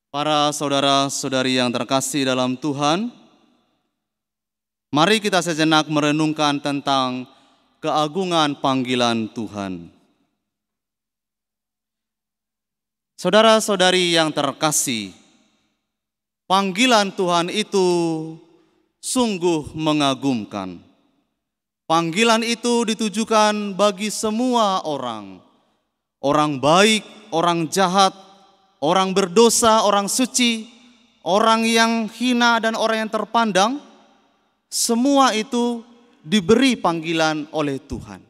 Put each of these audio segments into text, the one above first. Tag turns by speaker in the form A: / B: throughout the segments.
A: Para saudara-saudari yang terkasih dalam Tuhan, mari kita sejenak merenungkan tentang keagungan panggilan Tuhan. Saudara-saudari yang terkasih, panggilan Tuhan itu sungguh mengagumkan. Panggilan itu ditujukan bagi semua orang. Orang baik, orang jahat, orang berdosa, orang suci, orang yang hina dan orang yang terpandang, semua itu diberi panggilan oleh Tuhan.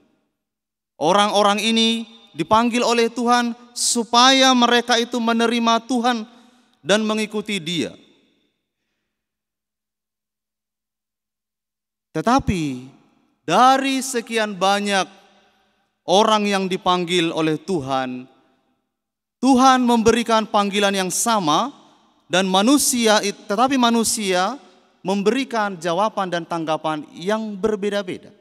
A: Orang-orang ini dipanggil oleh Tuhan supaya mereka itu menerima Tuhan dan mengikuti Dia. Tetapi dari sekian banyak orang yang dipanggil oleh Tuhan, Tuhan memberikan panggilan yang sama dan tetapi manusia memberikan jawaban dan tanggapan yang berbeda-beda.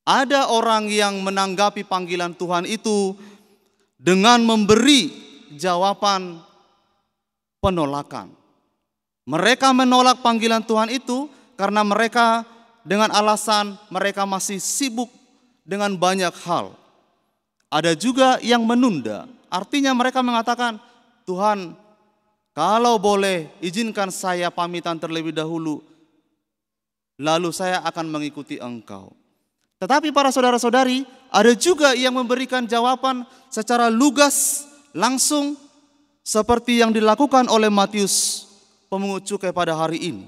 A: Ada orang yang menanggapi panggilan Tuhan itu dengan memberi jawaban penolakan. Mereka menolak panggilan Tuhan itu karena mereka dengan alasan mereka masih sibuk dengan banyak hal. Ada juga yang menunda. Artinya mereka mengatakan, Tuhan, kalau boleh izinkan saya pamitan terlebih dahulu, lalu saya akan mengikuti Engkau. Tetapi para saudara-saudari, ada juga yang memberikan jawaban secara lugas, langsung, seperti yang dilakukan oleh Matius pemungut cukai pada hari ini.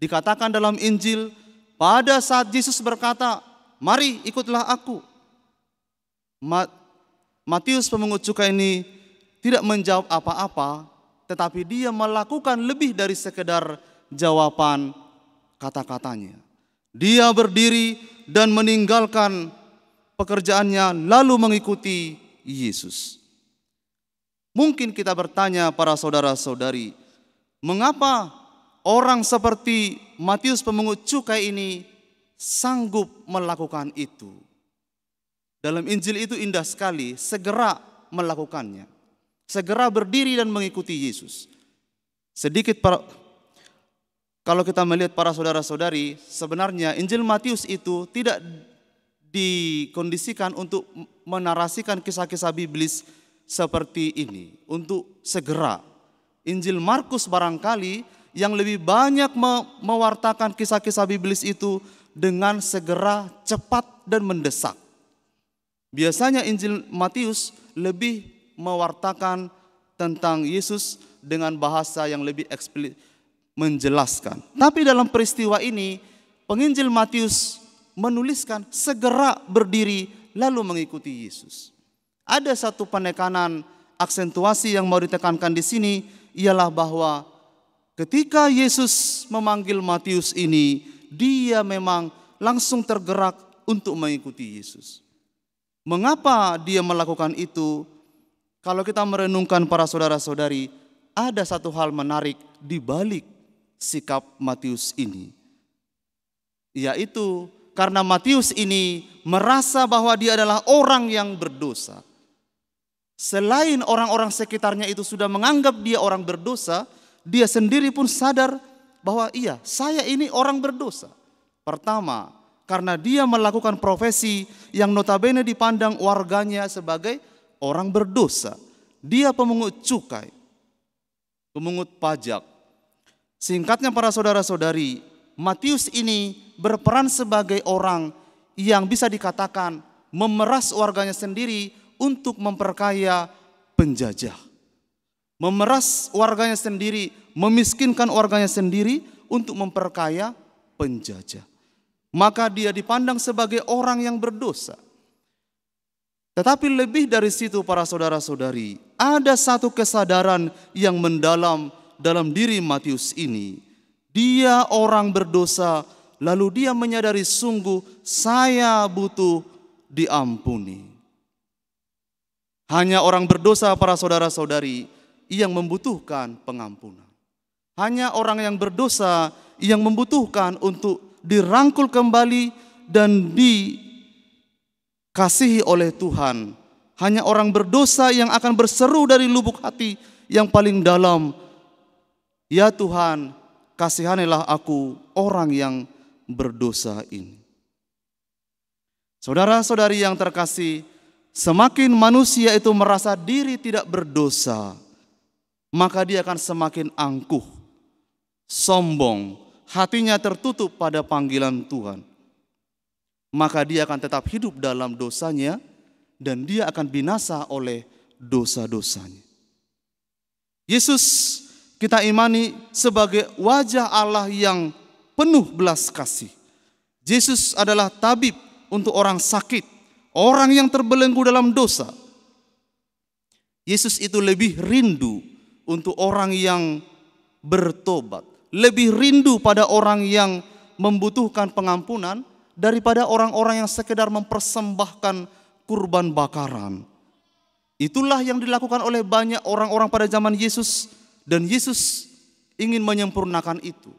A: Dikatakan dalam Injil, pada saat Yesus berkata, mari ikutlah aku. Matius pemungut cukai ini tidak menjawab apa-apa, tetapi dia melakukan lebih dari sekedar jawaban kata-katanya. Dia berdiri dan meninggalkan pekerjaannya lalu mengikuti Yesus. Mungkin kita bertanya para saudara-saudari, mengapa orang seperti Matius pemungut cukai ini sanggup melakukan itu? Dalam Injil itu indah sekali, segera melakukannya. Segera berdiri dan mengikuti Yesus. Kalau kita melihat para saudara-saudari, sebenarnya Injil Matius itu tidak dikondisikan untuk menarasikan kisah-kisah biblis seperti ini. Untuk segera. Injil Markus barangkali yang lebih banyak mewartakan kisah-kisah biblis itu dengan segera, cepat dan mendesak. Biasanya Injil Matius lebih mewartakan tentang Yesus dengan bahasa yang lebih eksplisit, menjelaskan. Tapi dalam peristiwa ini, penginjil Matius menuliskan segera berdiri lalu mengikuti Yesus. Ada satu penekanan aksentuasi yang mau ditekankan di sini, ialah bahwa ketika Yesus memanggil Matius ini, dia memang langsung tergerak untuk mengikuti Yesus. Mengapa dia melakukan itu? Kalau kita merenungkan para saudara-saudari, ada satu hal menarik di balik sikap Matius ini. Yaitu karena Matius ini merasa bahwa dia adalah orang yang berdosa. Selain orang-orang sekitarnya itu sudah menganggap dia orang berdosa, dia sendiri pun sadar bahwa iya, saya ini orang berdosa. Pertama, karena dia melakukan profesi yang notabene dipandang warganya sebagai orang berdosa. Dia pemungut cukai, pemungut pajak. Singkatnya para saudara-saudari, Matius ini berperan sebagai orang yang bisa dikatakan memeras warganya sendiri untuk memperkaya penjajah. Memeras warganya sendiri, memiskinkan warganya sendiri untuk memperkaya penjajah. Maka dia dipandang sebagai orang yang berdosa. Tetapi lebih dari situ para saudara-saudari, ada satu kesadaran yang mendalam dalam diri Matius ini. Dia orang berdosa, lalu dia menyadari sungguh saya butuh diampuni. Hanya orang berdosa para saudara-saudari yang membutuhkan pengampunan. Hanya orang yang berdosa yang membutuhkan untuk dirangkul kembali dan dikasihi oleh Tuhan. Hanya orang berdosa yang akan berseru dari lubuk hati, yang paling dalam, ya Tuhan, kasihanilah aku orang yang berdosa ini. Saudara-saudari yang terkasih, semakin manusia itu merasa diri tidak berdosa, maka dia akan semakin angkuh, sombong, hatinya tertutup pada panggilan Tuhan. Maka dia akan tetap hidup dalam dosanya dan dia akan binasa oleh dosa-dosanya. Yesus kita imani sebagai wajah Allah yang penuh belas kasih. Yesus adalah tabib untuk orang sakit, orang yang terbelenggu dalam dosa. Yesus itu lebih rindu untuk orang yang bertobat, lebih rindu pada orang yang membutuhkan pengampunan daripada orang-orang yang sekedar mempersembahkan kurban bakaran. Itulah yang dilakukan oleh banyak orang-orang pada zaman Yesus, dan Yesus ingin menyempurnakan itu.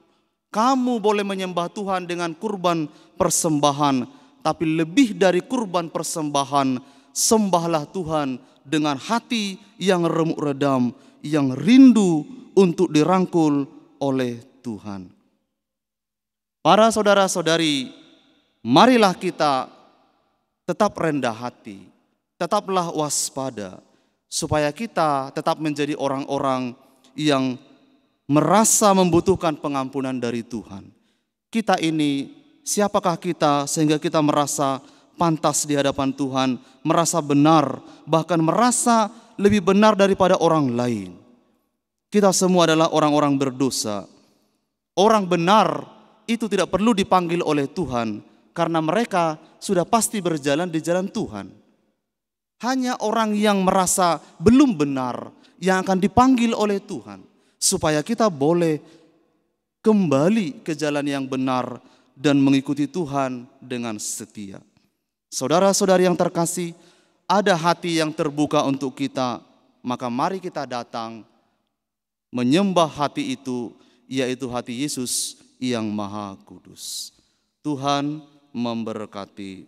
A: Kamu boleh menyembah Tuhan dengan kurban persembahan, tapi lebih dari kurban persembahan, sembahlah Tuhan dengan hati yang remuk redam, yang rindu untuk dirangkul oleh Tuhan. Para saudara-saudari, marilah kita tetap rendah hati, tetaplah waspada, supaya kita tetap menjadi orang-orang yang merasa membutuhkan pengampunan dari Tuhan. Kita ini, siapakah kita sehingga kita merasa pantas di hadapan Tuhan, merasa benar, bahkan merasa lebih benar daripada orang lain. Kita semua adalah orang-orang berdosa. Orang benar itu tidak perlu dipanggil oleh Tuhan, karena mereka sudah pasti berjalan di jalan Tuhan. Hanya orang yang merasa belum benar yang akan dipanggil oleh Tuhan, supaya kita boleh kembali ke jalan yang benar dan mengikuti Tuhan dengan setia. Saudara-saudari yang terkasih, ada hati yang terbuka untuk kita, maka mari kita datang menyembah hati itu, yaitu hati Yesus yang Maha Kudus. Tuhan memberkati